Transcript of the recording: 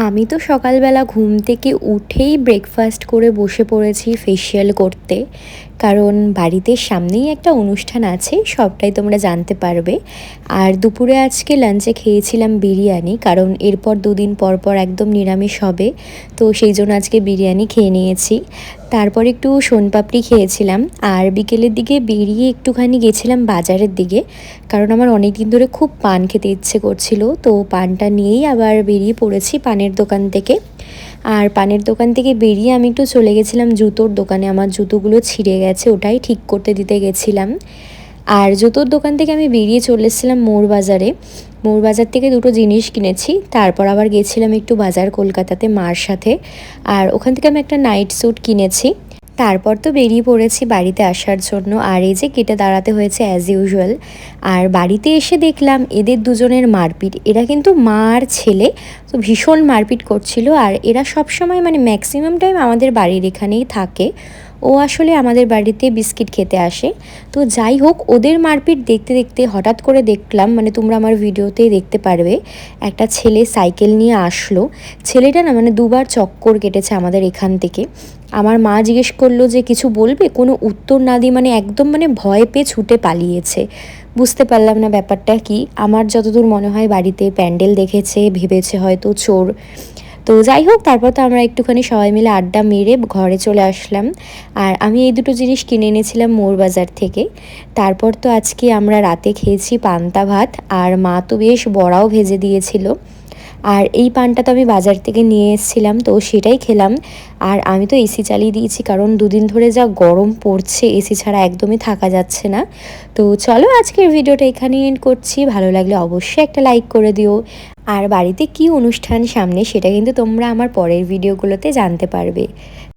আমি তো সকালবেলা ঘুম থেকে উঠেই ব্রেকফাস্ট করে বসে পড়েছি ফেসিয়াল করতে। কারণ বাড়িতে সামনেই একটা অনুষ্ঠান আছে, সবটাই তোমরা জানতে পারবে। আর দুপুরে আজকে লাঞ্চে খেয়েছিলাম বিরিয়ানি, কারণ এরপর দুদিন পর পর একদম নিরামিষ হবে। তো সেই জন্য আজকে বিরিয়ানি খেয়ে নিয়েছি। তারপর একটু সোনপাপড়ি খেয়েছিলাম। আর বিকেলের দিকে বেরিয়ে একটুখানি গেছিলাম বাজারের দিকে, কারণ আমার অনেক দিন ধরে খুব পান খেতে ইচ্ছে করছিল। তো পানটা নিয়েই আবার বেরিয়ে পড়েছি পানের দোকান থেকে। আর পানের দোকান থেকে বেরিয়ে আমি একটু চলে গেছিলাম জুতোর দোকানে। আমার জুতোগুলো ছিঁড়ে গেছে, ওটাই ঠিক করতে দিতে গেছিলাম। আর জুতোর দোকান থেকে আমি বেরিয়ে চলে এসেছিলাম মৌরবাজারে। মৌরবাজার থেকে দুটো জিনিস কিনেছি। তারপর আবার গেছিলাম একটু বাজার কলকাতাতে মার সাথে। আর ওখান থেকে আমি একটা নাইট স্যুট কিনেছি। তারপর তো বেরিয়ে পড়েছি বাড়িতে আসার জন্য। আর এই যে কেটে দাঁড়াতে হয়েছে অ্যাজ ইউজুয়াল। আর বাড়িতে এসে দেখলাম এদের দুজনের মারপিট। এরা কিন্তু মা আর ছেলে, তো ভীষণ মারপিট করছিল। আর এরা সবসময় মানে ম্যাক্সিমাম টাইম আমাদের বাড়ির এখানেই থাকে। ও আসলে আমাদের বাড়িতে বিস্কিট খেতে আসে। তো যাই হোক, ওদের মারপিট দেখতে দেখতে হঠাৎ করে দেখলাম, মানে তোমরা আমার ভিডিওতেই দেখতে পারবে, একটা ছেলে সাইকেল নিয়ে আসলো। ছেলেটা না মানে দুবার চক্কর কেটেছে আমাদের এখান থেকে। আমার মা জিজ্ঞেস করলো যে কিছু বলবে, কোনো উত্তর না দিয়ে মানে একদম মানে ভয় পেয়ে ছুটে পালিয়েছে। বুঝতে পারলাম না ব্যাপারটা কি। আমার যতদূর মনে হয় বাড়িতে প্যান্ডেল দেখেছে, ভেবেছে হয়তো চোর। তো যাই হোক, তারপর তো আমরা একটুখানি সবাই মিলে আড্ডা মেরে ঘরে চলে আসলাম। আর আমি এই দুটো জিনিস কিনে এনেছিলাম মৌরবাজার থেকে। তারপর তো আজকে আমরা রাতে খেয়েছি পান্তা ভাত, আর মা তো বেশ বড়াও ভেজে দিয়েছিল। আর এই পানটা তো আমি বাজার থেকে নিয়ে এসেছিলাম, তো সেটাই খেলাম। আর আমি তো এসি চালিয়ে দিয়েছি, কারণ দুদিন ধরে যা গরম পড়ছে এসি ছাড়া একদমই থাকা যাচ্ছে না। তো চলো, আজকের ভিডিওটা এখানেই এন্ড করছি। ভালো লাগলে অবশ্যই একটা লাইক করে দিও। আর বাড়িতে কি অনুষ্ঠান সামনে সেটা কিন্তু তোমরা আমার পরের ভিডিওগুলোতে জানতে পারবে।